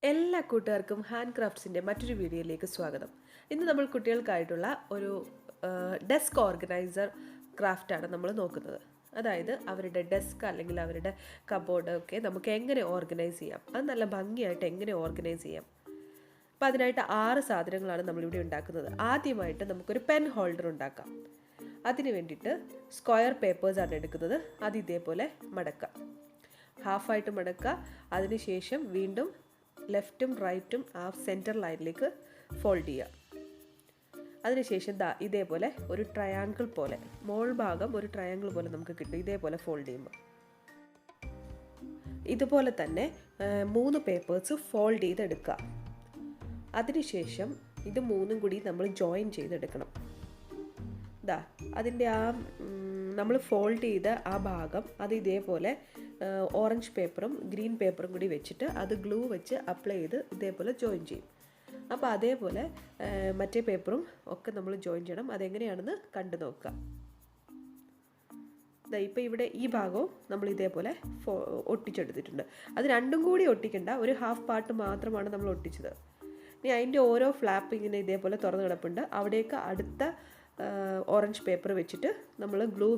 എല്ലാ കൂട്ടുകാർക്കും ഹാൻഡ് ക്രാഫ്റ്റ്സിൻ്റെ മറ്റൊരു വീഡിയോയിലേക്ക് സ്വാഗതം. ഇന്ന് നമ്മൾ കുട്ടികൾക്കായിട്ടുള്ള ഒരു ഡെസ്ക് ഓർഗനൈസർ ക്രാഫ്റ്റാണ് നമ്മൾ നോക്കുന്നത്. അതായത് അവരുടെ ഡെസ്ക് അല്ലെങ്കിൽ അവരുടെ കബോർഡ് ഒക്കെ നമുക്ക് എങ്ങനെ ഓർഗനൈസ് ചെയ്യാം, അത് നല്ല ഭംഗിയായിട്ട് എങ്ങനെ ഓർഗനൈസ് ചെയ്യാം. അപ്പോൾ അതിനായിട്ട് 6 സാധനങ്ങളാണ് നമ്മളിവിടെ ഉണ്ടാക്കുന്നത്. ആദ്യമായിട്ട് നമുക്കൊരു പെൻ ഹോൾഡർ ഉണ്ടാക്കാം. അതിന് വേണ്ടിയിട്ട് സ്ക്വയർ പേപ്പേഴ്സാണ് എടുക്കുന്നത്. അത് ഇതേപോലെ മടക്കാം, ഹാഫായിട്ട് മടക്കുക. അതിനുശേഷം വീണ്ടും ലെഫ്റ്റും റൈറ്റും ആ സെൻറ്റർ ലൈനിലേക്ക് ഫോൾഡ് ചെയ്യുക. അതിനുശേഷം ഇതേപോലെ ഒരു ട്രയാങ്കിൾ പോലെ, മോൾ ഭാഗം ഒരു ട്രയാങ്കിൾ പോലെ നമുക്ക് കിട്ടും ഇതേപോലെ ഫോൾഡ് ചെയ്യുമ്പോൾ. ഇതുപോലെ തന്നെ 3 പേപ്പേഴ്സ് ഫോൾഡ് ചെയ്തെടുക്കുക. അതിനുശേഷം ഇത് 3ഉം കൂടി നമ്മൾ ജോയിൻ ചെയ്തെടുക്കണം. അതിൻ്റെ ആ നമ്മൾ ഫോൾഡ് ചെയ്ത ആ ഭാഗം അത് ഇതേപോലെ ഓറഞ്ച് പേപ്പറും ഗ്രീൻ പേപ്പറും കൂടി വെച്ചിട്ട് അത് ഗ്ലൂ വെച്ച് അപ്ലൈ ചെയ്ത് ഇതേപോലെ ജോയിൻ ചെയ്യും. അപ്പോൾ അതേപോലെ മറ്റേ പേപ്പറും ഒക്കെ നമ്മൾ ജോയിൻ ചെയ്യണം. അതെങ്ങനെയാണെന്ന് കണ്ടു നോക്കുക. ഇപ്പോൾ ഇവിടെ ഈ ഭാഗവും നമ്മൾ ഇതേപോലെ ഒട്ടിച്ചെടുത്തിട്ടുണ്ട്. അത് രണ്ടും കൂടി ഒട്ടിക്കണ്ട, ഒരു ഹാഫ് പാർട്ട് മാത്രമാണ് നമ്മൾ ഒട്ടിച്ചത്. ഇനി അതിൻ്റെ ഓരോ ഫ്ലാപ്പ് ഇങ്ങനെ ഇതേപോലെ തുറന്ന് കിടപ്പുണ്ട്. അവിടേക്ക് അടുത്ത ഓറഞ്ച് പേപ്പർ വെച്ചിട്ട് നമ്മൾ ഗ്ലൂ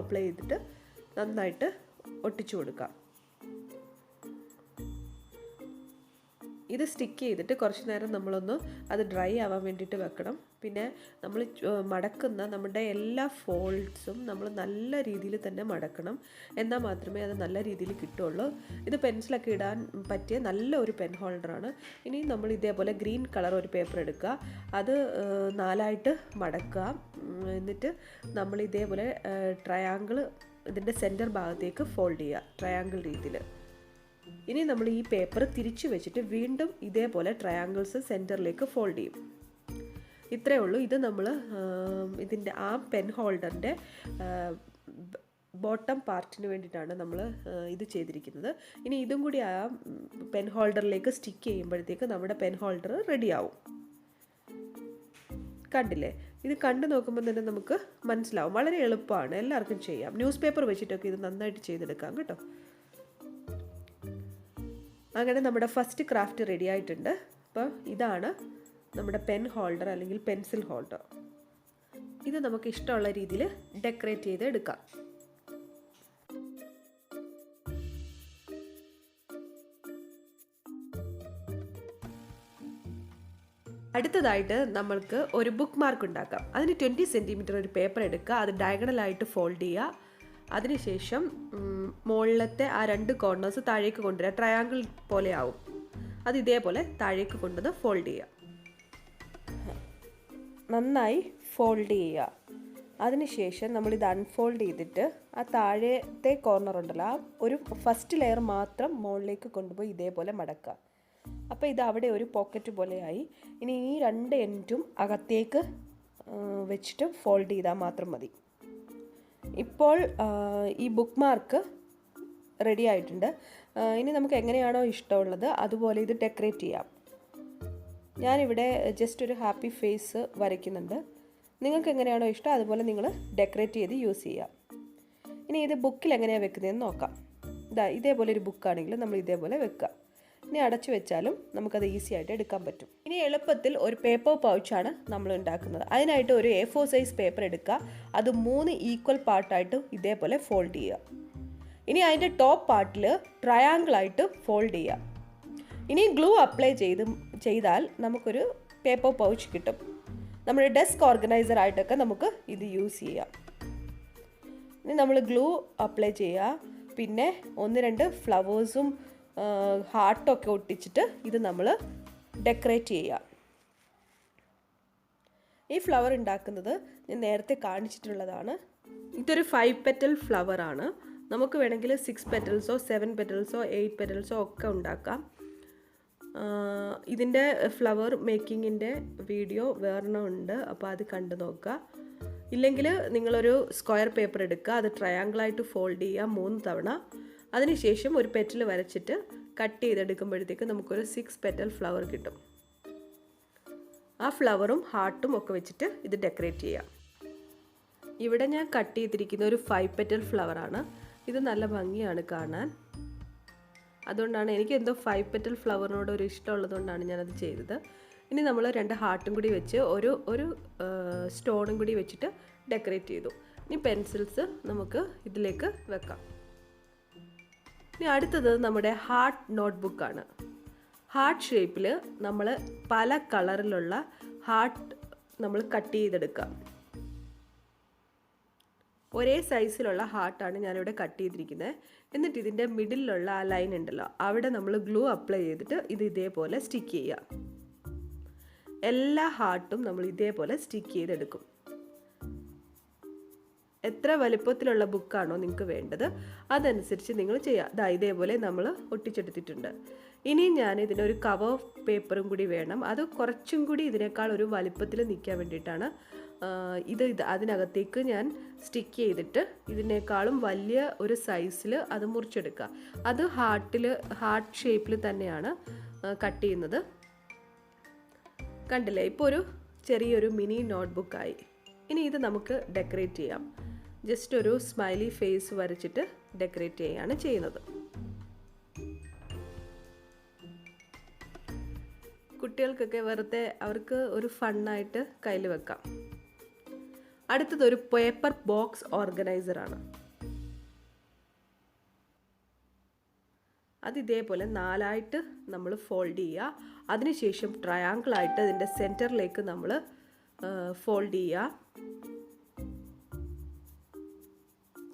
അപ്ലൈ ചെയ്തിട്ട് നന്നായിട്ട് ഒട്ടിച്ചു കൊടുക്കാം. ഇത് സ്റ്റിക്ക് ചെയ്തിട്ട് കുറച്ച് നേരം നമ്മളൊന്ന് അത് ഡ്രൈ ആവാൻ വേണ്ടിയിട്ട് വെക്കണം. പിന്നെ നമ്മൾ മടക്കുന്ന നമ്മുടെ എല്ലാ ഫോൾഡ്സും നമ്മൾ നല്ല രീതിയിൽ തന്നെ മടക്കണം. എന്നാൽ മാത്രമേ അത് നല്ല രീതിയിൽ കിട്ടുള്ളൂ. ഇത് പെൻസിലൊക്കെ ഇടാൻ പറ്റിയ നല്ല ഒരു പെൻ ഹോൾഡറാണ്. ഇനി നമ്മൾ ഇതേപോലെ ഗ്രീൻ കളർ ഒരു പേപ്പർ എടുക്കുക, അത് 4ആയിട്ട് മടക്കുക. എന്നിട്ട് നമ്മൾ ഇതേപോലെ ട്രയാങ്കിൾ ഇതിൻ്റെ സെൻറ്റർ ഭാഗത്തേക്ക് ഫോൾഡ് ചെയ്യുക, ട്രയാങ്കിൾ രീതിയിൽ. ഇനി നമ്മൾ ഈ പേപ്പർ തിരിച്ചു വെച്ചിട്ട് വീണ്ടും ഇതേപോലെ ട്രയാങ്കിൾസ് സെൻറ്ററിലേക്ക് ഫോൾഡ് ചെയ്യും. ഇത്രയേ ഉള്ളൂ. ഇത് നമ്മൾ ഇതിൻ്റെ ആ പെൻ ഹോൾഡറിൻ്റെ ബോട്ടം പാർട്ടിന് വേണ്ടിയിട്ടാണ് നമ്മൾ ഇത് ചെയ്തിരിക്കുന്നത്. ഇനി ഇതും കൂടി ആ പെൻ ഹോൾഡറിലേക്ക് സ്റ്റിക്ക് ചെയ്യുമ്പോഴത്തേക്ക് നമ്മുടെ പെൻ ഹോൾഡർ റെഡിയാവും. കണ്ടില്ലേ? ഇത് കണ്ടു നോക്കുമ്പോൾ തന്നെ നമുക്ക് മനസ്സിലാവും. വളരെ എളുപ്പമാണ്, എല്ലാവർക്കും ചെയ്യാം. ന്യൂസ് പേപ്പർ വെച്ചിട്ടൊക്കെ ഇത് നന്നായിട്ട് ചെയ്തെടുക്കാം കേട്ടോ. അങ്ങനെ നമ്മുടെ ഫസ്റ്റ് ക്രാഫ്റ്റ് റെഡി ആയിട്ടുണ്ട്. അപ്പോൾ ഇതാണ് നമ്മുടെ പെൻ ഹോൾഡർ അല്ലെങ്കിൽ പെൻസിൽ ഹോൾഡർ. ഇത് നമുക്ക് ഇഷ്ടമുള്ള രീതിയിൽ ഡെക്കറേറ്റ് ചെയ്ത് എടുക്കാം. അടുത്തതായിട്ട് നമ്മൾക്ക് ഒരു ബുക്ക് മാർക്ക് ഉണ്ടാക്കാം. അതിന് 20 സെൻറ്റിമീറ്റർ ഒരു പേപ്പർ എടുക്കുക, അത് ഡയഗണലായിട്ട് ഫോൾഡ് ചെയ്യുക. അതിനുശേഷം മുകളിലത്തെ ആ 2 കോർണേഴ്സ് താഴേക്ക് കൊണ്ടുവരിക, ട്രയാങ്കിൾ പോലെ ആവും. അത് ഇതേപോലെ താഴേക്ക് കൊണ്ടുവന്ന് ഫോൾഡ് ചെയ്യുക, നന്നായി ഫോൾഡ് ചെയ്യുക. അതിനുശേഷം നമ്മളിത് അൺഫോൾഡ് ചെയ്തിട്ട് ആ താഴത്തെ കോർണർ ഉണ്ടല്ലോ, ആ ഒരു ഫസ്റ്റ് ലെയർ മാത്രം മുകളിലേക്ക് കൊണ്ടുപോയി ഇതേപോലെ മടക്കുക. അപ്പോൾ ഇത് അവിടെ ഒരു പോക്കറ്റ് പോലെയായി. ഇനി ഈ 2 എൻഡും അകത്തേക്ക് വെച്ചിട്ട് ഫോൾഡ് ചെയ്താൽ മാത്രം മതി. ഇപ്പോൾ ഈ ബുക്ക് മാർക്ക് റെഡി ആയിട്ടുണ്ട്. ഇനി നമുക്ക് എങ്ങനെയാണോ ഇഷ്ടമുള്ളത് അതുപോലെ ഇത് ഡെക്കറേറ്റ് ചെയ്യാം. ഞാനിവിടെ ജസ്റ്റ് ഒരു ഹാപ്പി ഫേസ് വരയ്ക്കുന്നുണ്ട്. നിങ്ങൾക്ക് എങ്ങനെയാണോ ഇഷ്ടം അതുപോലെ നിങ്ങൾ ഡെക്കറേറ്റ് ചെയ്ത് യൂസ് ചെയ്യാം. ഇനി ഇത് ബുക്കിൽ എങ്ങനെയാണ് വെക്കുന്നതെന്ന് നോക്കാം. ഇതേപോലെ ഒരു ബുക്കാണെങ്കിൽ നമ്മൾ ഇതേപോലെ വെക്കുക. ഇനി അടച്ചു വെച്ചാലും നമുക്കത് ഈസി ആയിട്ട് എടുക്കാൻ പറ്റും. ഇനി എളുപ്പത്തിൽ ഒരു പേപ്പർ പൗച്ചാണ് നമ്മൾ ഉണ്ടാക്കുന്നത്. അതിനായിട്ട് ഒരു A4 സൈസ് പേപ്പർ എടുക്കുക, അത് 3 ഈക്വൽ പാർട്ടായിട്ട് ഇതേപോലെ ഫോൾഡ് ചെയ്യുക. ഇനി അതിൻ്റെ ടോപ്പ് പാർട്ടിൽ ട്രയാങ്കിളായിട്ട് ഫോൾഡ് ചെയ്യുക. ഇനി ഗ്ലൂ അപ്ലൈ ചെയ്താൽ നമുക്കൊരു പേപ്പർ പൗച്ച് കിട്ടും. നമ്മുടെ ഡെസ്ക് ഓർഗനൈസർ ആയിട്ടൊക്കെ നമുക്ക് ഇത് യൂസ് ചെയ്യാം. ഇനി നമ്മൾ ഗ്ലൂ അപ്ലൈ ചെയ്യുക. പിന്നെ 1-2 ഫ്ലവേഴ്സും ഹാർട്ടൊക്കെ ഒട്ടിച്ചിട്ട് ഇത് നമ്മൾ ഡെക്കറേറ്റ് ചെയ്യുക. ഈ ഫ്ലവർ ഉണ്ടാക്കുന്നത് ഞാൻ നേരത്തെ കാണിച്ചിട്ടുള്ളതാണ്. ഇതൊരു 5 പെറ്റൽ ഫ്ലവർ ആണ്. നമുക്ക് വേണമെങ്കിൽ 6 പെറ്റൽസോ 7 പെറ്റൽസോ 8 പെറ്റൽസോ ഒക്കെ ഉണ്ടാക്കാം. ഇതിൻ്റെ ഫ്ലവർ മേക്കിങ്ങിൻ്റെ വീഡിയോ വേറെണ്ണം ഉണ്ട്, അപ്പോൾ അത് കണ്ടു നോക്കുക. ഇല്ലെങ്കിൽ നിങ്ങളൊരു സ്ക്വയർ പേപ്പർ എടുക്കുക, അത് ട്രയാങ്കിളായിട്ട് ഫോൾഡ് ചെയ്യുക 3 തവണ. അതിനുശേഷം ഒരു പെറ്റൽ വരച്ചിട്ട് കട്ട് ചെയ്തെടുക്കുമ്പോഴത്തേക്ക് നമുക്കൊരു 6 പെറ്റൽ ഫ്ലവർ കിട്ടും. ആ ഫ്ലവറും ഹാർട്ടും ഒക്കെ വെച്ചിട്ട് ഇത് ഡെക്കറേറ്റ് ചെയ്യാം. ഇവിടെ ഞാൻ കട്ട് ചെയ്തിരിക്കുന്ന ഒരു 5 പെറ്റൽ ഫ്ലവറാണ്. ഇത് നല്ല ഭംഗിയാണ് കാണാൻ. അതുകൊണ്ടാണ് എനിക്ക് എന്തോ 5 പെറ്റൽ ഫ്ലവറിനോട് ഒരു ഇഷ്ടമുള്ളതുകൊണ്ടാണ് ഞാനത് ചെയ്തത്. ഇനി നമ്മൾ 2 ഹാർട്ടും കൂടി വെച്ച് ഒരു സ്റ്റോണും കൂടി വെച്ചിട്ട് ഡെക്കറേറ്റ് ചെയ്തു. ഇനി പെൻസിൽസ് നമുക്ക് ഇതിലേക്ക് വെക്കാം. ഇനി അടുത്തത് നമ്മുടെ ഹാർട്ട് നോട്ട്ബുക്കാണ്. ഹാർട്ട് ഷേപ്പിൽ നമ്മൾ പല കളറിലുള്ള ഹാർട്ട് നമ്മൾ കട്ട് ചെയ്തെടുക്കാം. ഒരേ സൈസിലുള്ള ഹാർട്ടാണ് ഞാനിവിടെ കട്ട് ചെയ്തിരിക്കുന്നത്. എന്നിട്ട് ഇതിൻ്റെ മിഡിലുള്ള ആ ലൈൻ ഉണ്ടല്ലോ, അവിടെ നമ്മൾ ഗ്ലൂ അപ്ലൈ ചെയ്തിട്ട് ഇത് ഇതേപോലെ സ്റ്റിക്ക് ചെയ്യുക. എല്ലാ ഹാർട്ടും നമ്മൾ ഇതേപോലെ സ്റ്റിക്ക് ചെയ്തെടുക്കും. എത്ര വലിപ്പത്തിലുള്ള ബുക്കാണോ നിങ്ങൾക്ക് വേണ്ടത് അതനുസരിച്ച് നിങ്ങൾ ചെയ്യുക. ഇതേപോലെ നമ്മൾ ഒട്ടിച്ചെടുത്തിട്ടുണ്ട്. ഇനി ഞാൻ ഇതിനൊരു കവർ പേപ്പറും കൂടി വേണം. അത് കുറച്ചും കൂടി ഇതിനേക്കാൾ ഒരു വലിപ്പത്തിൽ നിൽക്കാൻ വേണ്ടിയിട്ടാണ് ഇത് അതിനകത്തേക്ക് ഞാൻ സ്റ്റിക്ക് ചെയ്തിട്ട് ഇതിനേക്കാളും വലിയ ഒരു സൈസിൽ അത് മുറിച്ചെടുക്കുക. അത് ഹാർട്ട് ഷേപ്പിൽ തന്നെയാണ് കട്ട് ചെയ്യുന്നത്. കണ്ടില്ലേ, ഇപ്പോൾ ഒരു ചെറിയൊരു മിനി നോട്ട്ബുക്കായി. ഇനി ഇത് നമുക്ക് ഡെക്കറേറ്റ് ചെയ്യാം. ജസ്റ്റ് ഒരു സ്മൈലി ഫേസ് വരച്ചിട്ട് ഡെക്കറേറ്റ് ചെയ്യുകയാണ് ചെയ്യുന്നത്. കുട്ടികൾക്കൊക്കെ വെറുതെ അവർക്ക് ഒരു ഫണ്ണായിട്ട് കയ്യിൽ വെക്കാം. അടുത്തത് ഒരു പേപ്പർ ബോക്സ് ഓർഗനൈസറാണ്. അത് ഇതേപോലെ 4ആയിട്ട് നമ്മൾ ഫോൾഡ് ചെയ്യുക. അതിനുശേഷം ട്രയാങ്കിളായിട്ട് അതിൻ്റെ സെൻറ്ററിലേക്ക് നമ്മൾ ഫോൾഡ് ചെയ്യുക.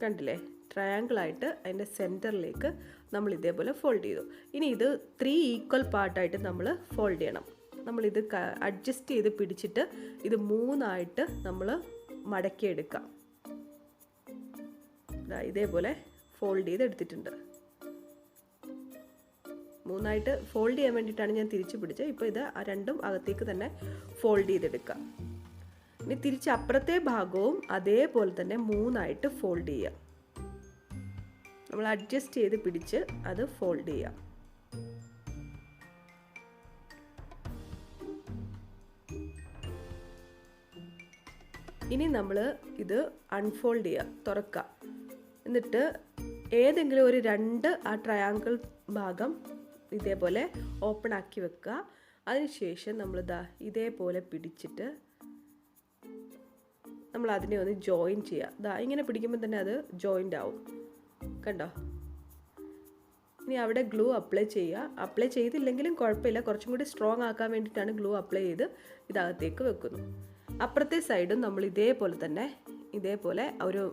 കണ്ടില്ലേ, ട്രയാങ്കിളായിട്ട് അതിൻ്റെ സെൻറ്ററിലേക്ക് നമ്മൾ ഇതേപോലെ ഫോൾഡ് ചെയ്തു. ഇനി ഇത് 3 ഈക്വൽ പാർട്ടായിട്ട് നമ്മൾ ഫോൾഡ് ചെയ്യണം. നമ്മളിത് അഡ്ജസ്റ്റ് ചെയ്ത് പിടിച്ചിട്ട് ഇത് 3ആയിട്ട് നമ്മൾ മടക്കിയെടുക്കാം. ഇതേപോലെ ഫോൾഡ് ചെയ്ത് എടുത്തിട്ടുണ്ട്. 3ആയിട്ട് ഫോൾഡ് ചെയ്യാൻ വേണ്ടിയിട്ടാണ് ഞാൻ തിരിച്ച് പിടിച്ചത്. ഇപ്പോൾ ഇത് രണ്ടും അകത്തേക്ക് തന്നെ ഫോൾഡ് ചെയ്തെടുക്കാം. ഇനി തിരിച്ച് അപ്പുറത്തെ ഭാഗവും അതേപോലെ തന്നെ 3ആയിട്ട് ഫോൾഡ് ചെയ്യാം. നമ്മൾ അഡ്ജസ്റ്റ് ചെയ്ത് പിടിച്ച് അത് ഫോൾഡ് ചെയ്യാം. ഇനി നമ്മൾ ഇത് അൺഫോൾഡ് ചെയ്യുക, തുറക്കുക. എന്നിട്ട് ഏതെങ്കിലും ഒരു 2 ആ ട്രയാങ്കിൾ ഭാഗം ഇതേപോലെ ഓപ്പൺ ആക്കി വെക്കുക. അതിനുശേഷം നമ്മൾ ഇതേപോലെ പിടിച്ചിട്ട് നമ്മൾ അതിനെ ഒന്ന് ജോയിൻ ചെയ്യുക. ഇങ്ങനെ പിടിക്കുമ്പോൾ തന്നെ അത് ജോയിൻ്റ് ആവും. കണ്ടോ? ഇനി അവിടെ ഗ്ലൂ അപ്ലൈ ചെയ്യുക. അപ്ലൈ ചെയ്തില്ലെങ്കിലും കുഴപ്പമില്ല, കുറച്ചും കൂടി സ്ട്രോങ് ആക്കാൻ വേണ്ടിയിട്ടാണ് ഗ്ലൂ അപ്ലൈ ചെയ്ത് ഇതകത്തേക്ക് വെക്കുന്നു. അപ്പുറത്തെ സൈഡും നമ്മൾ ഇതേപോലെ ഒരു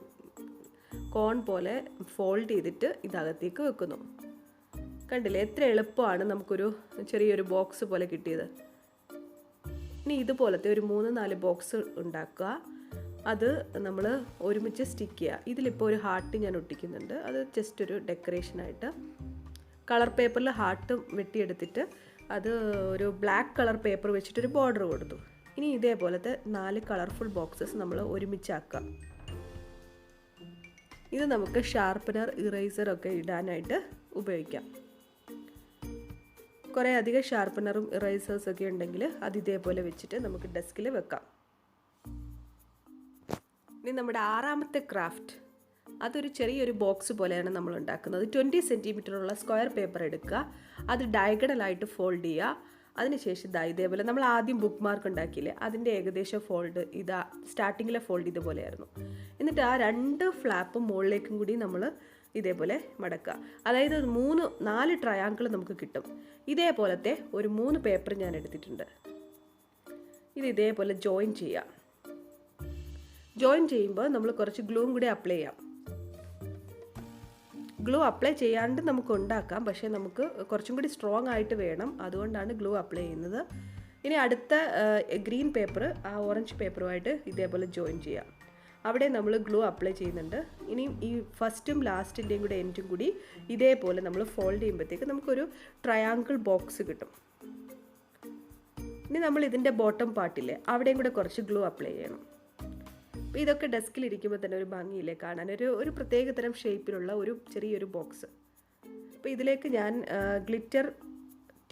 കോൺ പോലെ ഫോൾഡ് ചെയ്തിട്ട് ഇതകത്തേക്ക് വെക്കുന്നു. കണ്ടില്ലേ, എത്ര എളുപ്പമാണ് നമുക്കൊരു ചെറിയൊരു ബോക്സ് പോലെ കിട്ടിയത്. ഇനി ഇതുപോലത്തെ ഒരു 3-4 ബോക്സ് ഉണ്ടാക്കുക. അത് നമ്മൾ ഒരുമിച്ച് സ്റ്റിക്ക് ചെയ്യുക. ഇതിലിപ്പോൾ ഒരു ഹാർട്ട് ഞാൻ ഒട്ടിക്കുന്നുണ്ട്. അത് ജസ്റ്റ് ഒരു ഡെക്കറേഷനായിട്ട് കളർ പേപ്പറിൽ ഹാർട്ട് വെട്ടിയെടുത്തിട്ട് അത് ഒരു ബ്ലാക്ക് കളർ പേപ്പർ വെച്ചിട്ടൊരു ബോർഡർ കൊടുത്തു. ഇനി ഇതേപോലത്തെ 4 കളർഫുൾ ബോക്സസ് നമ്മൾ ഒരുമിച്ചാക്കുക. ഇത് നമുക്ക് ഷാർപ്പനർ, ഇറേസർ ഒക്കെ ഇടാനായിട്ട് ഉപയോഗിക്കാം. കുറേ അധികം ഷാർപ്പനറും ഇറേസേഴ്സൊക്കെ ഉണ്ടെങ്കിൽ അത് ഇതേപോലെ വെച്ചിട്ട് നമുക്ക് ഡെസ്കിൽ വെക്കാം. ഇനി നമ്മുടെ 6ാമത്തെ ക്രാഫ്റ്റ്, അതൊരു ചെറിയൊരു ബോക്സ് പോലെയാണ് നമ്മൾ ഉണ്ടാക്കുന്നത്. 20 സെൻറ്റിമീറ്ററുള്ള സ്ക്വയർ പേപ്പർ എടുക്കുക. അത് ഡയഗണലായിട്ട് ഫോൾഡ് ചെയ്യുക. അതിനുശേഷം ഇതേപോലെ നമ്മൾ ആദ്യം ബുക്ക് മാർക്ക് ഉണ്ടാക്കിയില്ലേ, അതിൻ്റെ ഏകദേശം ഫോൾഡ് സ്റ്റാർട്ടിങ്ങിലെ ഫോൾഡ് ഇതുപോലെയായിരുന്നു. എന്നിട്ട് ആ 2 ഫ്ലാപ്പും മുകളിലേക്കും കൂടി നമ്മൾ ഇതേപോലെ മടക്കുക. അതായത് 4 ട്രയാങ്കിൾ നമുക്ക് കിട്ടും. ഇതേപോലത്തെ ഒരു 3 പേപ്പർ ഞാൻ എടുത്തിട്ടുണ്ട്. ഇത് ഇതേപോലെ ജോയിൻ ചെയ്യാം. ജോയിൻ ചെയ്യുമ്പോൾ നമ്മൾ കുറച്ച് ഗ്ലൂവും കൂടി അപ്ലൈ ചെയ്യാം. ഗ്ലൂ അപ്ലൈ ചെയ്യാണ്ട് നമുക്ക് ഉണ്ടാക്കാം, പക്ഷേ നമുക്ക് കുറച്ചും കൂടി സ്ട്രോങ് ആയിട്ട് വേണം. അതുകൊണ്ടാണ് ഗ്ലൂ അപ്ലൈ ചെയ്യുന്നത്. ഇനി അടുത്ത ഗ്രീൻ പേപ്പർ ആ ഓറഞ്ച് പേപ്പറുമായിട്ട് ഇതേപോലെ ജോയിൻ ചെയ്യാം. അവിടെ നമ്മൾ ഗ്ലൂ അപ്ലൈ ചെയ്യുന്നുണ്ട്. ഇനിയും ഈ ഫസ്റ്റും ലാസ്റ്റിൻ്റെയും കൂടെ എൻഡും കൂടി ഇതേപോലെ നമ്മൾ ഫോൾഡ് ചെയ്യുമ്പോഴത്തേക്ക് നമുക്കൊരു ട്രയാങ്കിൾ ബോക്സ് കിട്ടും. ഇനി നമ്മൾ ഇതിൻ്റെ ബോട്ടം പാർട്ടില്ലേ, അവിടെയും കൂടെ കുറച്ച് ഗ്ലൂ അപ്ലൈ ചെയ്യണം. അപ്പോൾ ഇതൊക്കെ ഡെസ്കിലിരിക്കുമ്പോൾ തന്നെ ഒരു ഭംഗിയില്ലേ കാണാൻ, ഒരു പ്രത്യേക തരം ഷേപ്പിലുള്ള ഒരു ചെറിയൊരു ബോക്സ്. അപ്പോൾ ഇതിലേക്ക് ഞാൻ ഗ്ലിറ്റർ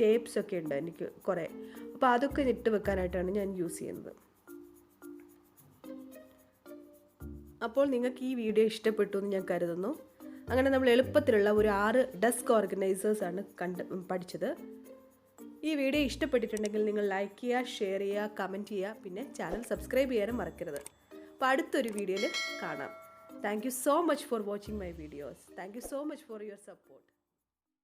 ടേപ്സ് ഒക്കെ ഉണ്ട് എനിക്ക് കുറേ, അപ്പോൾ അതൊക്കെ ഇട്ട് വെക്കാനായിട്ടാണ് ഞാൻ യൂസ് ചെയ്യുന്നത്. അപ്പോൾ നിങ്ങൾക്ക് ഈ വീഡിയോ ഇഷ്ടപ്പെട്ടു എന്ന് ഞാൻ കരുതുന്നു. അങ്ങനെ നമ്മൾ എളുപ്പത്തിലുള്ള ഒരു 6 ഡെസ്ക് ഓർഗനൈസേഴ്സാണ് പഠിച്ചത്. ഈ വീഡിയോ ഇഷ്ടപ്പെട്ടിട്ടുണ്ടെങ്കിൽ നിങ്ങൾ ലൈക്ക് ചെയ്യുക, ഷെയർ ചെയ്യുക, കമൻറ്റ് ചെയ്യുക, പിന്നെ ചാനൽ സബ്സ്ക്രൈബ് ചെയ്യാനും മറക്കരുത്. അപ്പോൾ അടുത്തൊരു വീഡിയോയിൽ കാണാം. Thank you so much for watching my videos. Thank you so much for your support.